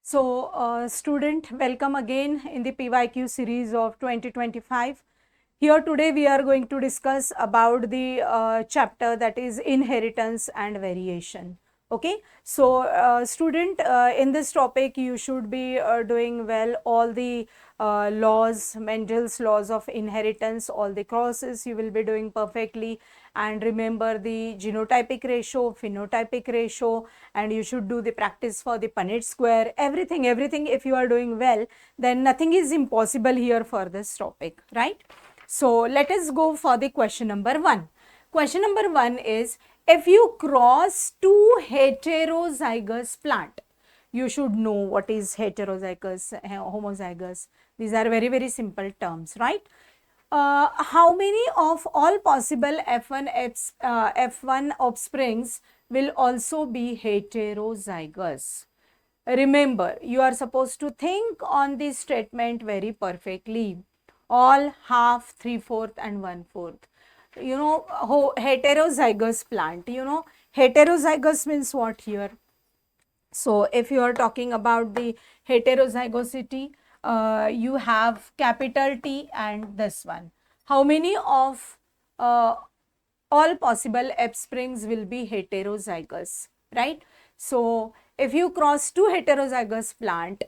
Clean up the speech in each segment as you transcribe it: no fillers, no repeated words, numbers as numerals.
Student, welcome again in the PYQ series of 2025. Here today we are going to discuss about the chapter that is inheritance and variation. Okay, student, in this topic you should be doing well all the laws, Mendel's laws of inheritance, all the crosses you will be doing perfectly, and remember the genotypic ratio, phenotypic ratio, and you should do the practice for the Punnett square, everything if you are doing well, then nothing is impossible here for this topic, right? So let us go for the question number 1. Question number 1 is, if you cross two heterozygous plant, you should know what is heterozygous, homozygous. These are very simple terms, right? How many of all possible F1 offsprings will also be heterozygous? Remember, you are supposed to think on this statement very perfectly. All, half, 3/4 and 1/4. You know, heterozygous plant, you know, heterozygous means what here? So if you are talking about the heterozygosity, you have capital T and this one. How many of all possible offsprings will be heterozygous, right? So if you cross two heterozygous plant,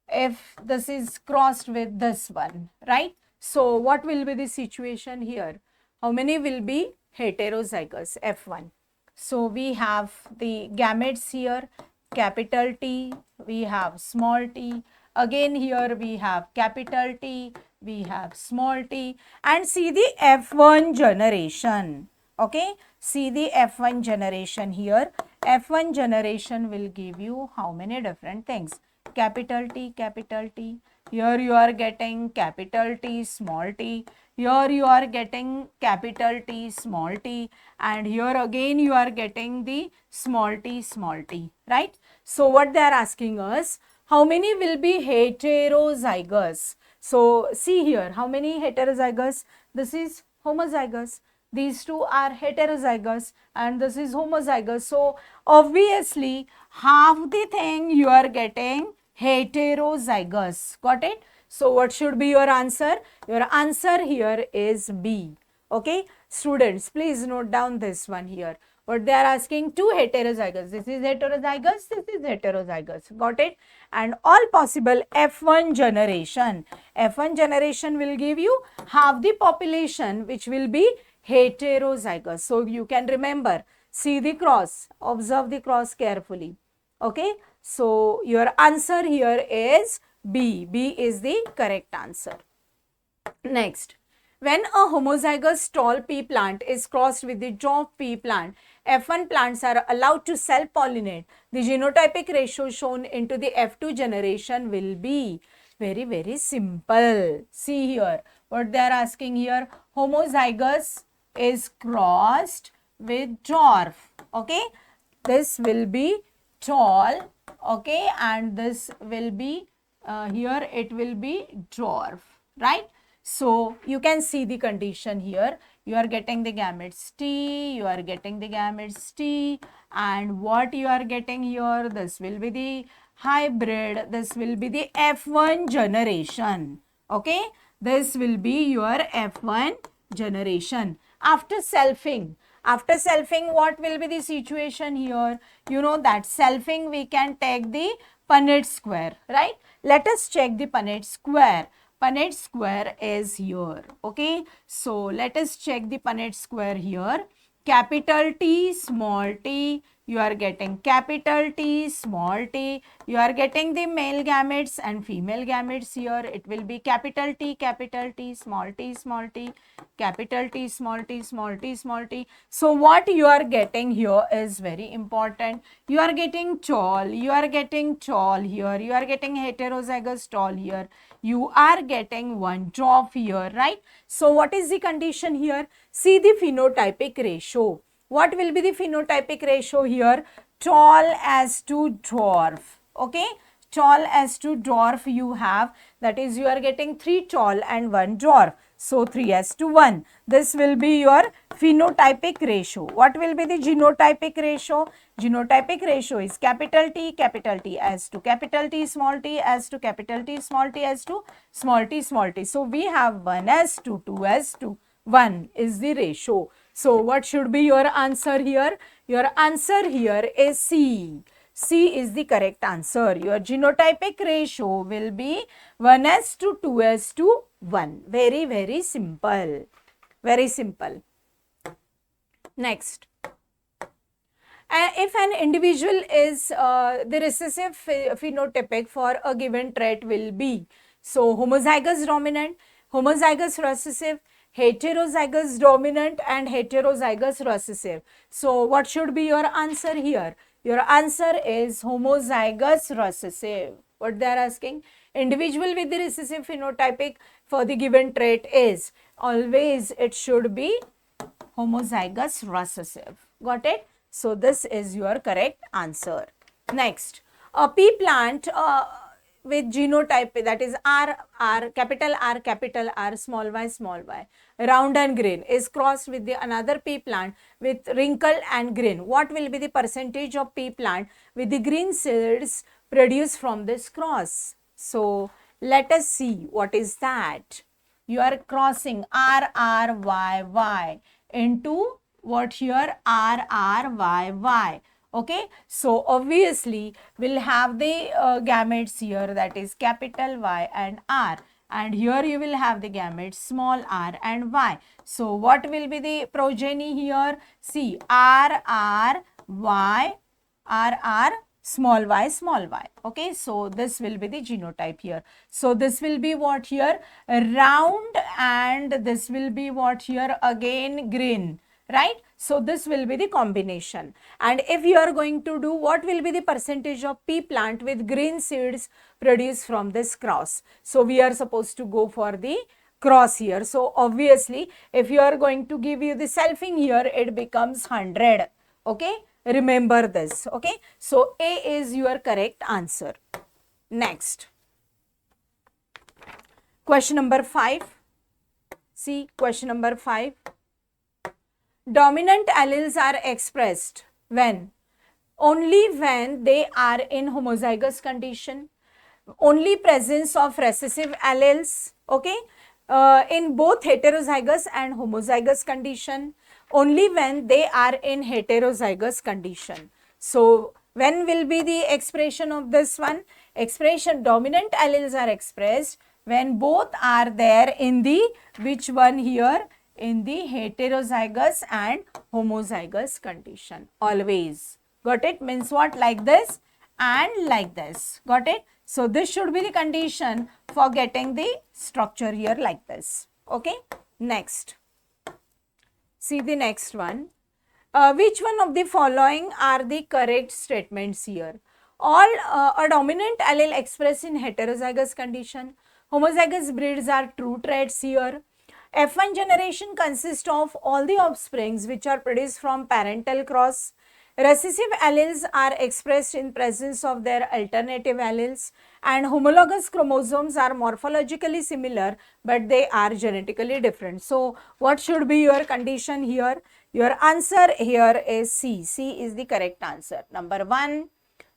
if this is crossed with this one, right? So what will be the situation here? How many will be heterozygous? F1. So we have the gametes here, capital T, we have small t, again here we have capital T, we have small t, and see the F1 generation. Okay, see the F1 generation here. F1 generation will give you how many different things? Capital T, capital T. Here you are getting capital T, small t. Here you are getting capital T, small t. And here again you are getting the small t, right? So what they are asking us, how many will be heterozygous? So see here, how many heterozygous? This is homozygous. These two are heterozygous and this is homozygous. So obviously half the thing you are getting heterozygous. Got it? So what should be your answer? Your answer here is B. Okay, students, please note down this one here. What they are asking, two heterozygous. This is heterozygous, this is heterozygous. Got it? And all possible F1 generation. F1 generation will give you half the population which will be heterozygous. So you can remember, see the cross, observe the cross carefully. Okay, so your answer here is B. B is the correct answer. Next, when a homozygous tall pea plant is crossed with the dwarf pea plant, F1 plants are allowed to self-pollinate. The genotypic ratio shown into the F2 generation will be very simple. See here, what they are asking here, homozygous is crossed with dwarf. Okay, this will be tall. Okay, and this will be here it will be dwarf, right? So you can see the condition here. You are getting the gametes T, you are getting the gametes T, and what you are getting here, this will be the hybrid, this will be the F1 generation. Okay, this will be your F1 generation. After selfing, what will be the situation here? You know that selfing we can take the Punnett square, right? Let us check the Punnett square. Punnett square is here. Okay, so let us check the Punnett square here. Capital T, small t, you are getting capital T, small t, you are getting the male gametes and female gametes here. It will be capital T, small t, small t, capital T, small t, small t, small t. So what you are getting here is very important. You are getting tall, you are getting tall here, you are getting heterozygous tall here, you are getting one dwarf here, right? So what is the condition here? See the phenotypic ratio. What will be the phenotypic ratio here? Tall as to dwarf. Okay, tall as to dwarf you have, that is you are getting 3 tall and 1 dwarf. So 3 as to 1. This will be your phenotypic ratio. What will be the genotypic ratio? Genotypic ratio is capital T as to capital T small t as to capital T small t as to small t small t. So we have 1 as to 2 as to 1 is the ratio. So what should be your answer here? Your answer here is C. C is the correct answer. Your genotypic ratio will be 1 as to 2 as to 1. Very, very simple. Very simple. Next. If an individual is the recessive phenotypic for a given trait will be, so homozygous dominant, homozygous recessive, heterozygous dominant and heterozygous recessive. So what should be your answer here? Your answer is homozygous recessive. What they are asking? Individual with the recessive phenotypic for the given trait is, always it should be homozygous recessive. Got it? So this is your correct answer. Next, a pea plant with genotype that is capital R, small y, round and green is crossed with the another pea plant with wrinkle and green. What will be the percentage of pea plant with the green seeds produced from this cross? So let us see what is that. You are crossing RRYY into what here? RRYY. Okay, so obviously we'll have the gametes here, that is capital Y and R, and here you will have the gametes small r and y. So what will be the progeny here? See, RRY, RR small y. Okay, so this will be the genotype here. So this will be what here? Round, and this will be what here? Again green, right? So this will be the combination. And if you are going to do, what will be the percentage of pea plant with green seeds produced from this cross? So we are supposed to go for the cross here. So obviously if you are going to give you the selfing here, it becomes 100. Okay, remember this. Okay, so A is your correct answer. Next, question number 5. See, question number 5. Dominant alleles are expressed when? Only when they are in homozygous condition, only presence of recessive alleles, okay, in both heterozygous and homozygous condition, only when they are in heterozygous condition. So when will be the expression of this one? Expression, dominant alleles are expressed when both are there in the, which one here? In the heterozygous and homozygous condition, always. Got it? Means what? Like this and like this. Got it? So this should be the condition for getting the structure here like this. Okay? Next. See the next one. Which one of the following are the correct statements here? All a dominant allele expressed in heterozygous condition. Homozygous breeds are true traits here. F1 generation consists of all the offsprings which are produced from parental cross. Recessive alleles are expressed in presence of their alternative alleles, and homologous chromosomes are morphologically similar but they are genetically different. So what should be your condition here? Your answer here is C. C is the correct answer. Number 1,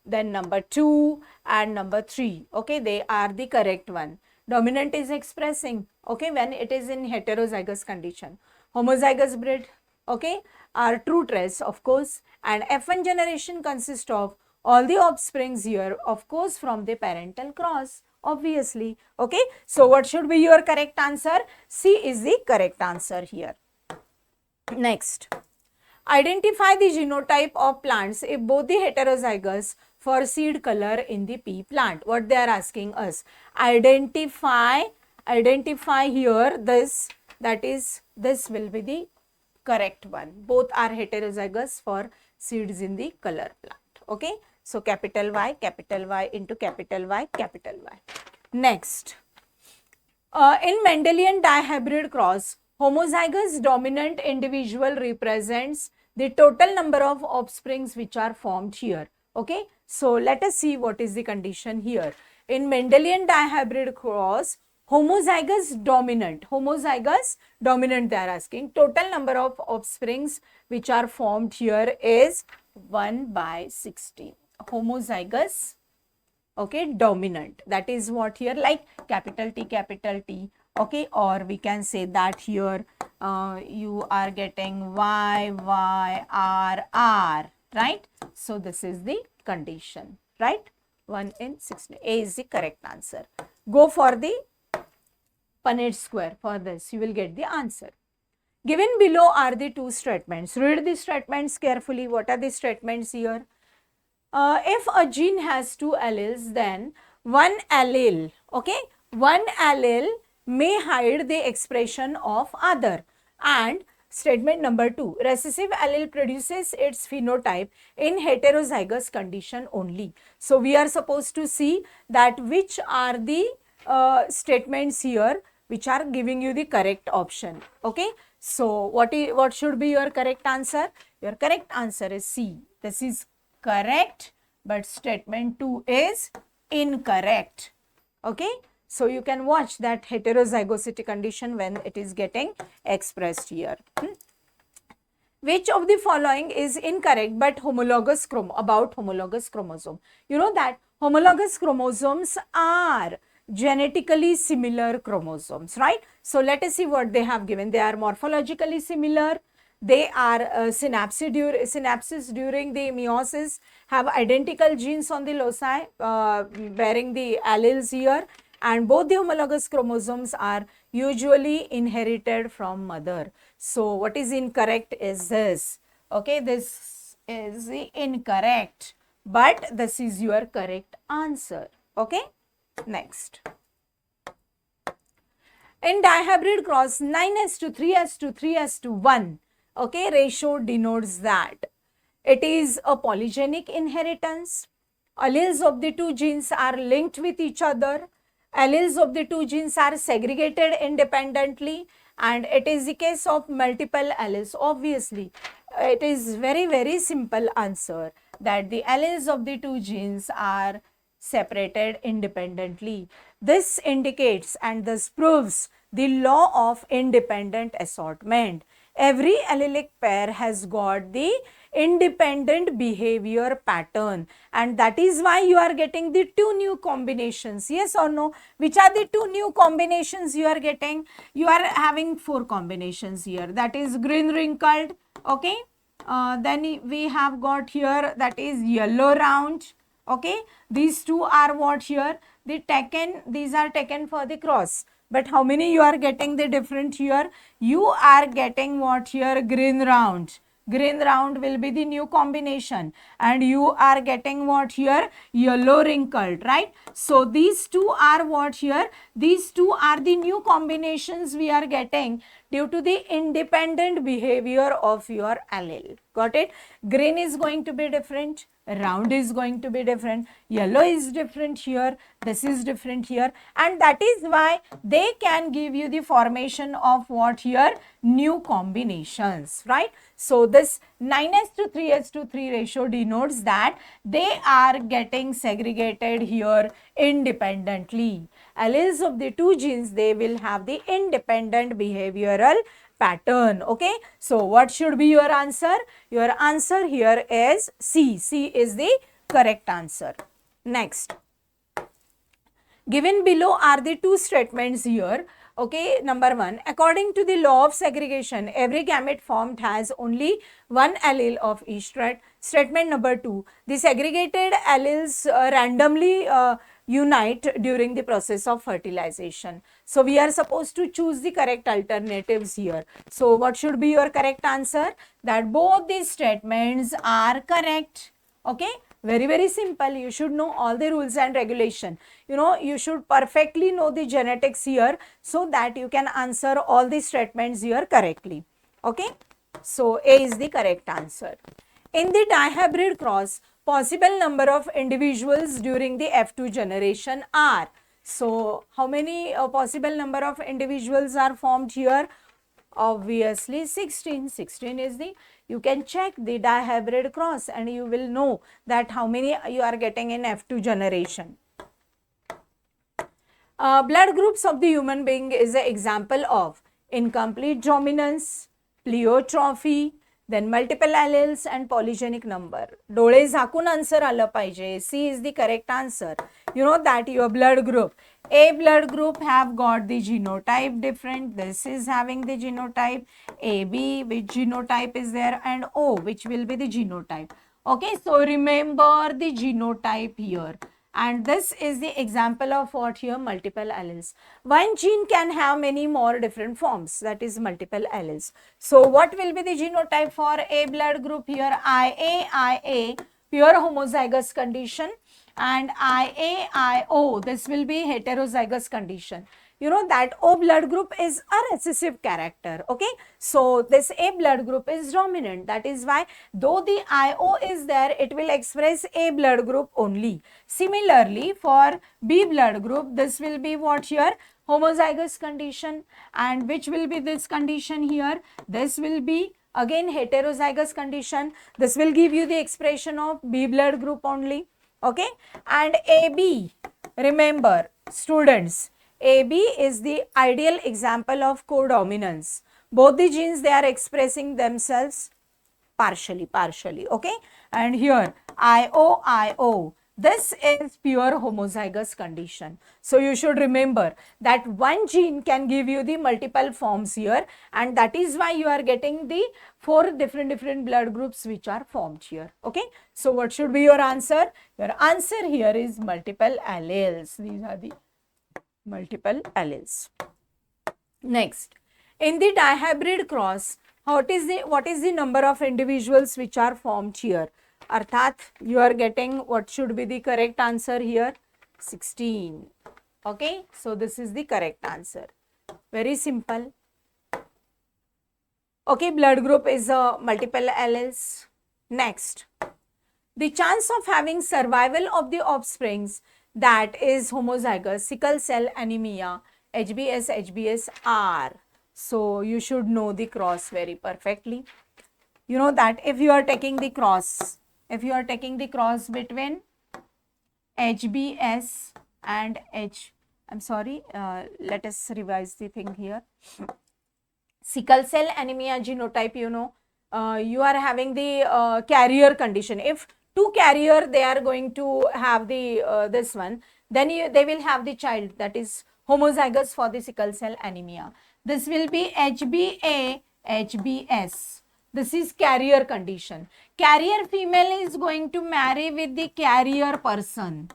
then number 2 and number 3. Okay, they are the correct one. Dominant is expressing, okay, when it is in heterozygous condition. Homozygous breed, okay, are true traits, of course, and F1 generation consists of all the offsprings here, of course, from the parental cross, obviously. Okay, so what should be your correct answer? C is the correct answer here. Next, identify the genotype of plants if both the heterozygous for seed color in the pea plant. What they are asking us? Identify here this, that is, this will be the correct one. Both are heterozygous for seeds in the color plant. Okay, so capital Y into capital Y, capital Y. Next, in Mendelian dihybrid cross, homozygous dominant individual represents the total number of offsprings which are formed here. Okay, so let us see what is the condition here. In Mendelian dihybrid cross, Homozygous dominant. Homozygous dominant they are asking. Total number of offsprings which are formed here is 1/16. Homozygous, okay, dominant. That is what here, like capital T, okay, or we can say that here you are getting Y, R, R, right? So this is the condition, right? 1 in 16. A is the correct answer. Go for the Punnett square. For this, you will get the answer. Given below are the two statements. Read the statements carefully. What are the statements here? If a gene has two alleles, then one allele, okay, one allele may hide the expression of other. And statement number 2, recessive allele produces its phenotype in heterozygous condition only. So we are supposed to see that which are the statements here which are giving you the correct option. Okay, so what should be your correct answer? Your correct answer is C. This is correct, but statement 2 is incorrect. Okay, so you can watch that heterozygosity condition when it is getting expressed here. Which of the following is incorrect but homologous about homologous chromosome? You know that homologous chromosomes are genetically similar chromosomes, right? So let us see what they have given. They are morphologically similar. They are synapses during the meiosis have identical genes on the loci bearing the alleles here, and both the homologous chromosomes are usually inherited from mother. So what is incorrect is this. Okay, this is the incorrect, but this is your correct answer. Okay, next. In dihybrid cross, 9:3:3:1, okay, ratio denotes that it is a polygenic inheritance. Alleles of the two genes are linked with each other. Alleles of the two genes are segregated independently, and it is the case of multiple alleles. Obviously, it is very simple answer that the alleles of the two genes are separated independently. This indicates and thus proves the law of independent assortment. Every allelic pair has got the independent behavior pattern, and that is why you are getting the two new combinations. Yes or no? Which are the two new combinations you are getting? You are having 4 combinations here. That is green wrinkled, okay. Then we have got here that is yellow round. Okay, these two are what here? These are taken for the cross. But how many you are getting the different here? You are getting what here? Green round. Green round will be the new combination, and you are getting what here? Yellow wrinkled, right? So these two are what here? These two are the new combinations we are getting due to the independent behavior of your allele. Got it? Green is going to be different, round is going to be different, yellow is different here, this is different here, and that is why they can give you the formation of what here? New combinations, right? So this 9:3:3 ratio denotes that they are getting segregated here independently. Alleles of the two genes, they will have the independent behavioral pattern. Okay, so what should be your answer? Your answer here is C. C is the correct answer. Next, given below are the two statements here. Okay, number 1, according to the law of segregation, every gamete formed has only one allele of each trait. Statement number 2, the segregated alleles randomly unite during the process of fertilization. So we are supposed to choose the correct alternatives here. So what should be your correct answer? That both these statements are correct. Okay, very simple. You should know all the rules and regulation. You know, you should perfectly know the genetics here so that you can answer all the statements here correctly. Okay, so A is the correct answer. In the dihybrid cross, possible number of individuals during the F2 generation are. So how many possible number of individuals are formed here? Obviously 16. 16 is the, you can check the dihybrid cross and you will know that how many you are getting in F2 generation. Blood groups of the human being is an example of incomplete dominance, pleiotrophie, then multiple alleles and polygenic number. डोळे झाकून answer आलं पाहिजे. C is the correct answer. You know that your blood group. A blood group have got the genotype different. This is having the genotype. AB, which genotype is there, and O, which will be the genotype. Okay, so remember the genotype here. And this is the example of what here? Multiple alleles. One gene can have many more different forms, that is multiple alleles. So what will be the genotype for A blood group here? IA, pure homozygous condition, and IAIO, this will be heterozygous condition. You know that O blood group is a recessive character, okay? So this A blood group is dominant. That is why though the IO is there, it will express A blood group only. Similarly, for B blood group, this will be what here? Homozygous condition. And which will be this condition here? This will be again heterozygous condition. This will give you the expression of B blood group only, okay? And AB, remember students, AB is the ideal example of codominance. Both the genes, they are expressing themselves partially, okay? And here IO, this is pure homozygous condition. So you should remember that one gene can give you the multiple forms here, and that is why you are getting the 4 different blood groups which are formed here, okay? So what should be your answer? Your answer here is multiple alleles. These are the multiple alleles. Next, in the dihybrid cross, what is the number of individuals which are formed here? Arthat, you are getting what should be the correct answer here? 16. Okay, so this is the correct answer. Very simple. Okay, blood group is multiple alleles. Next, the chance of having survival of the offsprings that is homozygous, sickle cell anemia, HbS are. So you should know the cross very perfectly. You know that if you are taking the cross, between HbS and let us revise the thing here. Sickle cell anemia genotype, you know, you are having the carrier condition. If 2 carrier, they are going to have the this one, then they will have the child that is homozygous for the sickle cell anemia. This will be HbA, HbS. This is carrier condition. Carrier female is going to marry with the carrier person.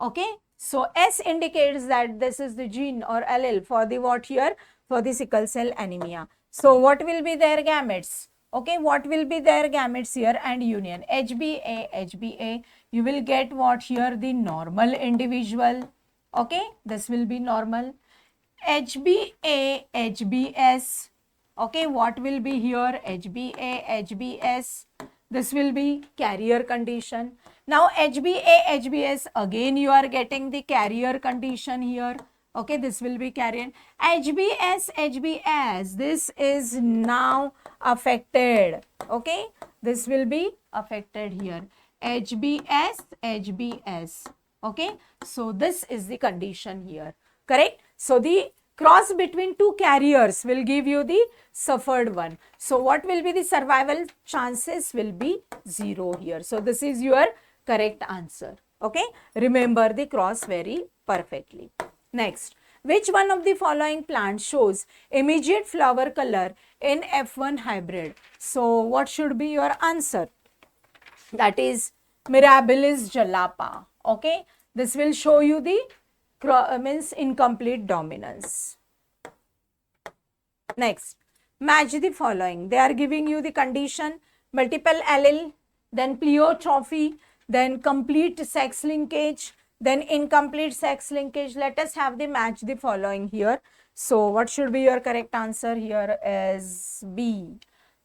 Okay. So S indicates that this is the gene or allele for the what here? For the sickle cell anemia. So what will be their gametes? Okay, what will be their gametes here and union? HbA, you will get what here? The normal individual. Okay, this will be normal. HbA, HbS. Okay, what will be here? HbA, HbS. This will be carrier condition. Now HbA, HbS, again you are getting the carrier condition here. Okay, this will be carrier. HbS, HbS, this is now affected. Okay, this will be affected here. HbS, HbS. Okay, so this is the condition here. Correct? So the cross between 2 carriers will give you the suffered one. So what will be the survival chances? Will be 0 here. So this is your correct answer. Okay, remember the cross very perfectly. Next, which one of the following plants shows immediate flower color in F1 hybrid? So what should be your answer? That is Mirabilis jalapa. Okay, this will show you the means incomplete dominance. Next, match the following. They are giving you the condition multiple allele, then pleiotrophie, then complete sex linkage, then incomplete sex linkage. Let us have the match the following here. So what should be your correct answer here is B.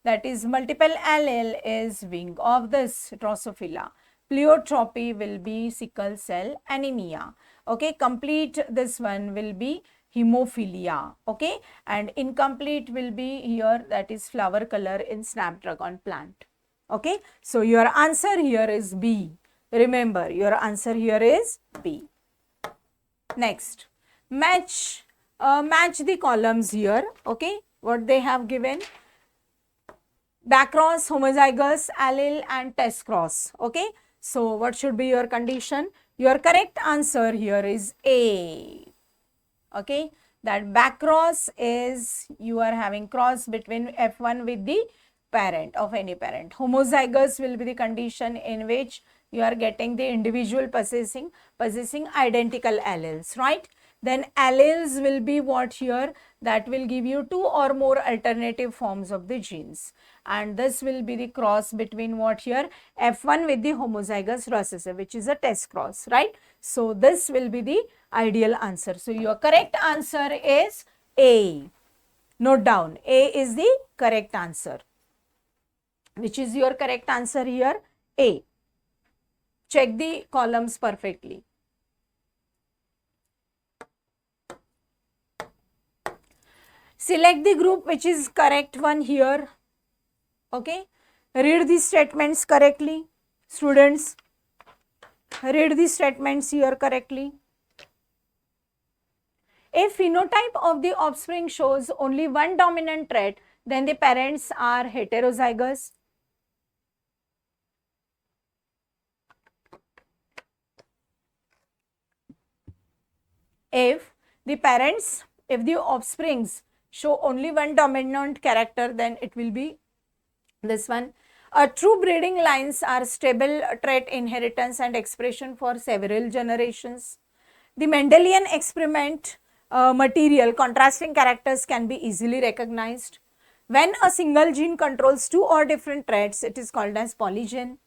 That is multiple allele is wing of this Drosophila. Pleiotropy will be sickle cell anemia. Okay, complete this one will be hemophilia. Okay, and incomplete will be here, that is flower color in snapdragon plant. Okay, so your answer here is B. Remember, your answer here is B. Next, Match the columns here. Okay, what they have given: backcross, homozygous allele and test cross. Okay, so what should be your condition? Your correct answer here is A. Okay, that backcross is you are having cross between F1 with the parent of any parent. Homozygous will be the condition in which you are getting the individual possessing identical alleles, right? Then alleles will be what here? That will give you two or more alternative forms of the genes, and this will be the cross between what here? F1 with the homozygous recessive, which is a test cross, right? So this will be the ideal answer. So your correct answer is A. Note down, A is the correct answer. Which is your correct answer here? A. Check the columns perfectly. Select the group which is correct one here. Okay. Read the statements correctly. Students, read the statements here correctly. If phenotype of the offspring shows only one dominant trait, then the parents are heterozygous. If the offsprings show only one dominant character, then it will be this one. True breeding lines are stable trait inheritance and expression for several generations. The Mendelian experiment material contrasting characters can be easily recognized. When a single gene controls two or different traits, it is called as polygen.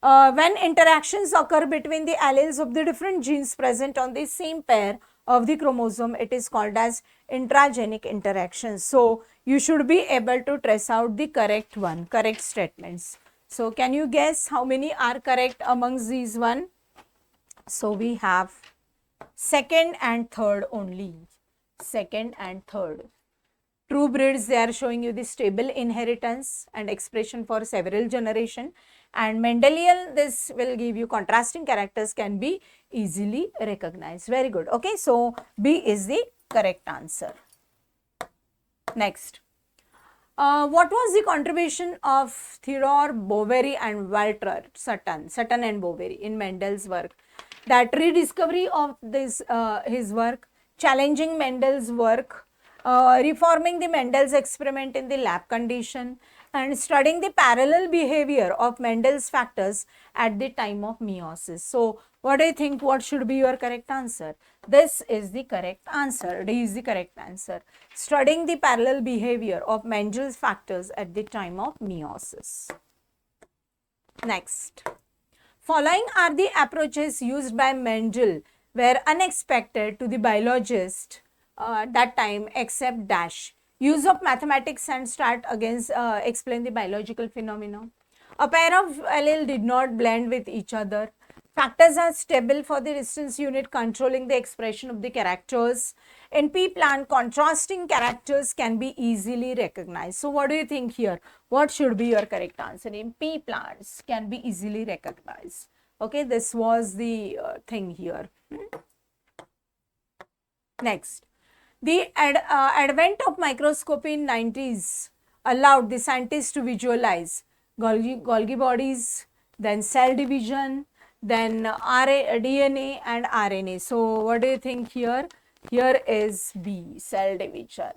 When interactions occur between the alleles of the different genes present on the same pair of the chromosome, it is called as intragenic interactions. So you should be able to trace out the correct statements. So can you guess how many are correct amongst these one? So we have second and third only. Second and third. True breeds, they are showing you the stable inheritance and expression for several generations. And Mendelian, this will give you contrasting characters can be easily recognized. Very good. Okay, so B is the correct answer. Next. What was the contribution of Theodore Boveri and Walter Sutton and Boveri in Mendel's work? That rediscovery of this his work, challenging Mendel's work, reforming the Mendel's experiment in the lab condition, and studying the parallel behavior of Mendel's factors at the time of meiosis. So what do you think? What should be your correct answer? This is the correct answer. D is the correct answer. Studying the parallel behavior of Mendel's factors at the time of meiosis. Next. Following are the approaches used by Mendel were unexpected to the biologist that time except dash. Use of mathematics and start against explain the biological phenomena. A pair of allele did not blend with each other. Factors are stable for the distance unit controlling the expression of the characters. In pea plant, contrasting characters can be easily recognized. So what do you think here? What should be your correct answer? In pea plants can be easily recognized. Okay, this was the thing here. Next. The advent of microscopy in 90s allowed the scientists to visualize Golgi bodies, then cell division, then DNA and RNA. So what do you think here? Here is B, cell division.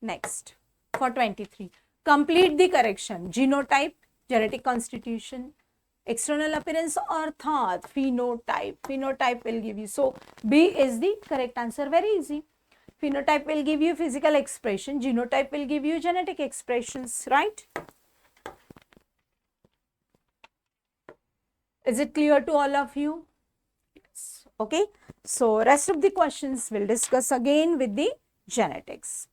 Next, for 23. Complete the correction. Genotype, genetic constitution, external appearance अर्थात phenotype. Phenotype will give you. So B is the correct answer. Very easy. Phenotype will give you physical expression. Genotype will give you genetic expressions, right? Is it clear to all of you? Yes. Okay. So rest of the questions we'll discuss again with the genetics.